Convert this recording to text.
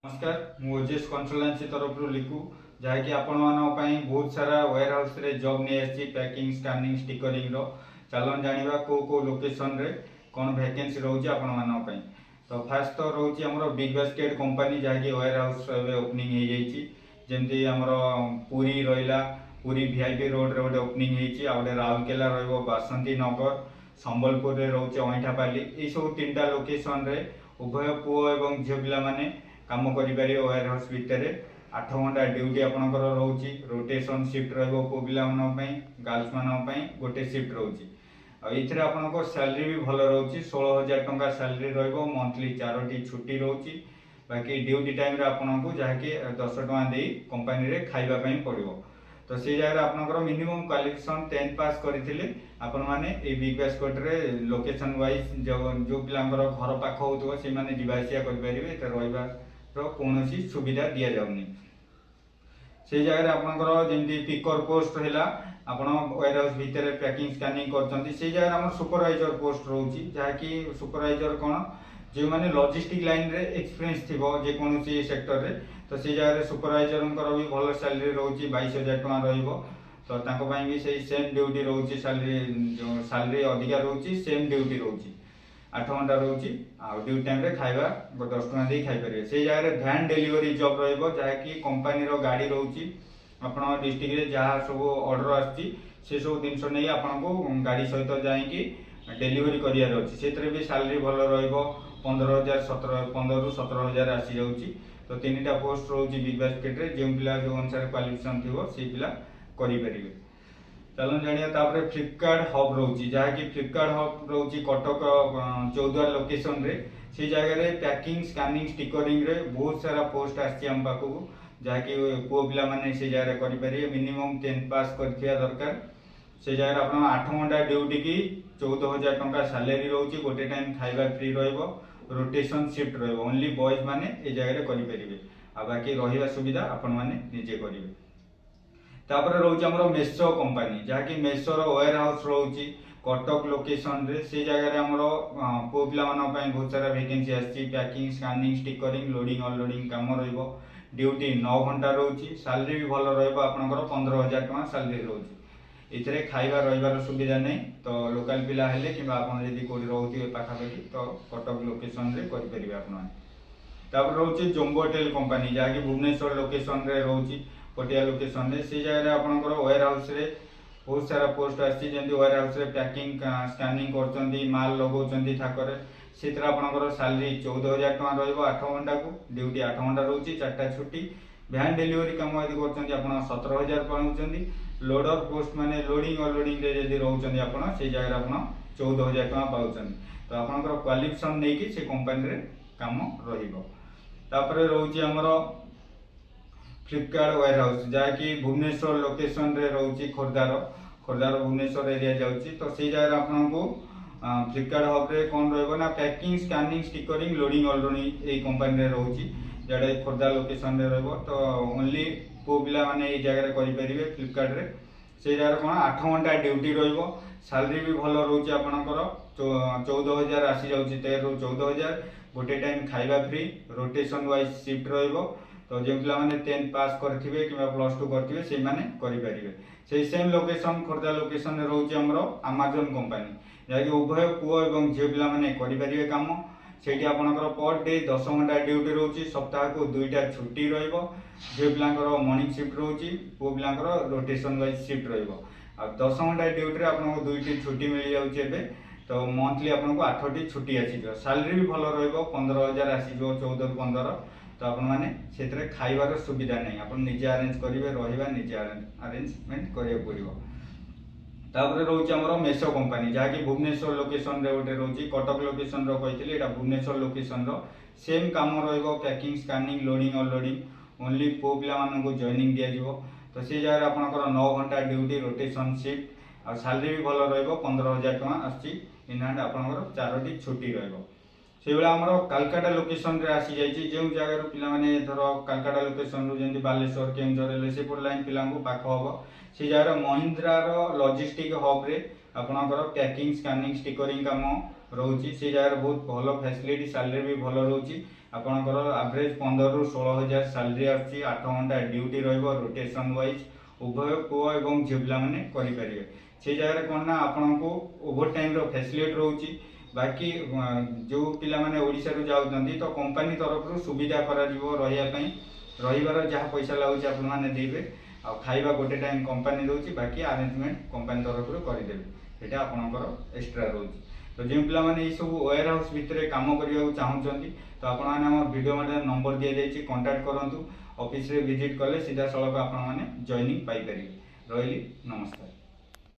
नमस्कार मु ओजेस कंसल्टेंसी तरफ लिखु जहाँकि आपण मानी बहुत सारा वेयर हाउस रे जॉब नहीं आसी पैकिंग स्कैनिंग स्टिकरिंग रो चलन जानिबा को लोकेशन रे कौन वैकेंसी रोचे आपण मान तो फास्ट तो रोचे हमरो बिग बास्केट कंपनी जहाँकि वेयर हाउस ओपनिंग हो जाइए जमती आमर पुरी रहा पुरी वीआईपी रोड रे गोटे ओपनिंग होती आउटे राउरकेला बासंती नगर संबलपुर रे रोचे अईठापाली ये सब तीन टा लोकेशन रे उभय पुओ एवं झील पिला माने काम करें वेयर हाउस भितर 8 घंटा ड्यूटी आपंकर रोचे रोटेशन शिफ्ट रो पिला गर्ल्स मान गोटे शिफ्ट रोचे आप सैलरी भी भल रोचे 16,000 टंका सैलरी रंथली 4टी छुट्टी रोचे बाकी ड्यूटी टाइम आपको जहाँकि 10 टंका दे कंपनी रे खाइबापी पड़ो तो से जगह आपंकर मिनिमम क्वालिफिकेशन 10th पास करथिले आपण माने ए बिग बास्केट रे लोकेशन वाइज जो पिलांकर घर पाख होतबो से माने जिबासिया कर परिबे त रहबा रो कोनोसी सुविधा दिया जाउनी से जगह आपंकर जेंती पिकर पोस्ट हैला आपण वेयर हाउस भितर पैकिंग स्कैनिंग करछंती से जगह हमर सुपरवाइजर पोस्ट रहउची जहाँकि सुपरवाइजर कोन जो माने लॉजिस्टिक लाइन रे एक्सपीरियंस थिबो जे कोनोसी सेक्टर रे तो से जगह सुपरवाइजर भी भल सैलरी रोचे 22,000 टका रहिबो तो तांको पई भी सही सेम ड्यूटी रोचे सैलरी अधिका रोचे सेम ड्यूटी रोचे 8 घंटा रोचे आ ड्यूटी टाइम रे खाइबा 10 टका दे खाइ परिबे से जगह वैन डिलीवरी जॉब रहिबो जहाँकि कंपनी रो गाड़ी रोचे आपण डिस्ट्रिक्ट रे जहाँ सब ऑर्डर आछि से सब जिनस नहीं आपको गाड़ी सहित जाइकी डिलीवरी करियार अछि सेतरे भी सैलरी भल रहिबो 15,000 ରୁ 17,000 आसी जाउची तो 3टा पोस्ट रोचे बिग बास्केट रे जो पिला जो अनुसार क्वालिफिकेशन थी से पिला करि परिबे चलो जानिया तापरे फ्लिपकार्ट हब रोचे जहाँकि फ्लिपकार्ट हब रोचे कटक चौद्वार लोकेशन रे से जगह रे पैकिंग स्कैनिंग स्टिकरिंग रे बहुत सारा पोस्ट आछि हम पाखु जहाँकि पुओ पिला माने से जगह करि परिबे मिनिमम 10th पास करथिया दरकार से जगह आप 8 घंटा ड्यूटी की 14,000 टंका सैलरी रोचे गोटे टाइम खाइबा फ्री रहिबो रोटेशन शिफ्ट रहिबो ओनली बॉयज माने ए जगह करि परिबे आ बाकी रहिबा सुविधा आपण माने निजे करिवे तापर रोचे हमरो मेसो कंपनी जहाँकि मेसो रो वेयर हाउस रोचे कटक लोकेशन रे से जगह रे हमरो पो पिला मान पई बहुत सारा वैकेंसी आछि packing scanning stickering loading unloading काम रहिबो ड्यूटी 9 घंटा रोचे सैलरी भी भल रहिबो आपनकर 15,000 टका सैलरी रोचे इथरे खाइबा रहिबार सुविधा नहीं तो लोकल पिला हेले कि आपन यदि कोडी रहउथि पाखापाखि तो कटक लोकेशन रे करि परिबे आपन तापर रहउछि जोम्बो होटल कंपनी जहाँकि भुवनेश्वर लोकेशन रे रहउछि पटिया लोकेशन रे से जगह आपनकर वेयर हाउस रे बहुत सारा पोस्ट आछि जेंति वेयर हाउस रे पैकिंग स्कैनिंग करचंदी माल लगौचंदी थाकरे सेतरा आपनकर सैलरी 14,000 टका रहइबो 8 घंटा को ड्यूटी 8 घंटा रहउछि 4टा छुट्टी वैन डिलीवरी काम यदि करचंदी आपन 17,000 पाउचंदी लोडर पोस्ट माने लोडिंग अनलोडिंग रे यदि रहउचंदी आपन से जगह आपन 14,000 टका पाउचंदी तो आपनकर क्वालिफिकेशन नै कि से कंपनी रे काम रहिबो तापरे रहउछि हमरो फ्लिपकार्ट वेयर हाउस जहाँकि भुवनेश्वर लोकेशन रे रहउछि खोरदार भुवनेश्वर एरिया जाउछि तो से जगह आपनको फ्लिपकार्ट हब रे कोन रहइबो ना packing scanning stickering loading unloading ए कंपनी रे रहउछि जेडे खोरदा लोकेशन रे रहइबो तो ओनली पो पिला माने ए जगह रे करि परिबे फ्लिपकार्ट रे से जगह कोन 8 घंटा ड्यूटी रहिबो सैलरी भी भल रहउछि आपनकर 14,000 आसी जाउछि 13 ରୁ 14,000 गोटे टाइम खाइबा फ्री रोटेशन वाइज शिफ्ट रहिबो तो जे पिला माने 10th पास करथिबे किबा +2 करथिबे से माने करि परिबे से सेम लोकेशन खोरदा लोकेशन रे रहउछि हमरो अमेज़न कंपनी जाकि उभय पुओ एवं झियो पिला माने करि परिबे काम सेठी आपनकर पर डे 10 घंटा ड्यूटी रहउछि सप्ताह को 2टा छुट्टी रहिबो झियो पिलांकर मॉर्निंग शिफ्ट रहउछि पुओ पिलांकर रोटेशन वाइज शिफ्ट रहिबो आ 10 घंटा ड्यूटी रे आपनको 2टी छुट्टी मिल जाउछि एबे तो मंथली आपनको 8टी छुट्टी आसी जो सैलरी भी भल रहिबो 15,000 आसी जो 14 ରୁ 15 तो आपण माने सेतरे खाइबार सुविधा नहीं आपण निजे अरेंज करिवे रहिबा निजे अरेंजमेंट करिया पड़िबो तापर रहउछि हमरो मेसो कंपनी जहाँकि भुवनेश्वर लोकेशन रे गोटे रहउछि कटक लोकेशन रो कहितले एटा भुवनेश्वर लोकेशन रो सेम काम रहिबो packing scanning loading unloading only पो पिला मानन को जॉइनिंग दिया जिवो तो से जगह आपनकर 9 घंटा ड्यूटी रोटेशन शिफ्ट आ सैलरी भी भल रहिबो 15,000 टका आछि इन हैंड आपनकर 4टी छुट्टी रहिबो से बेला हमरो कलकाता लोकेशन रे आसी जाइछि जे जगह रो पिला माने धरो कलकाता लोकेशन रो जेंति बालेश्वर केंजर ले से पुर लाइन पिला को पाखो हबो से जगह महिंद्रा रो लॉजिस्टिक हब रे आपनकर पैकिंग स्कैनिंग स्टिकरिंग काम रहउछि से जगह बहुत भलो फैसिलिटी सैलरी भी भलो रहउछि आपणकर एवरेज 15 ରୁ 16,000 सैलरी आसी 8 घंटा ड्यूटी रहिबो रोटेशन वाइज उभय पुओ एवं झियो पिला माने करि परिबे से जगह कौन ना आपन को ओवर टाइम रो फैसिलिटी रोची बाकी जो पिला माने ओडिसा रो जाउछंती तो कंपनी तरफ रो सुविधा करा दिबो रहिबार जहाँ पैसा लागुଛି आपण माने देबे आ खाइबा गोटे टाइम कंपनी दोची बाकी अरेंजमेंट कंपनी तरफ रो करि देबे सेटा आपनकर एक्स्ट्रा रोची तो जो पिला माने ई सब वेयर हाउस भितरे काम करिया चाहूछंती तो आपण माने हमर वीडियो माने नंबर दिया जायछि कांटेक्ट करंतु ऑफिस रे विजिट कले सीधा सळक आपण माने जॉइनिंग पाई परिबे रहिली नमस्कार।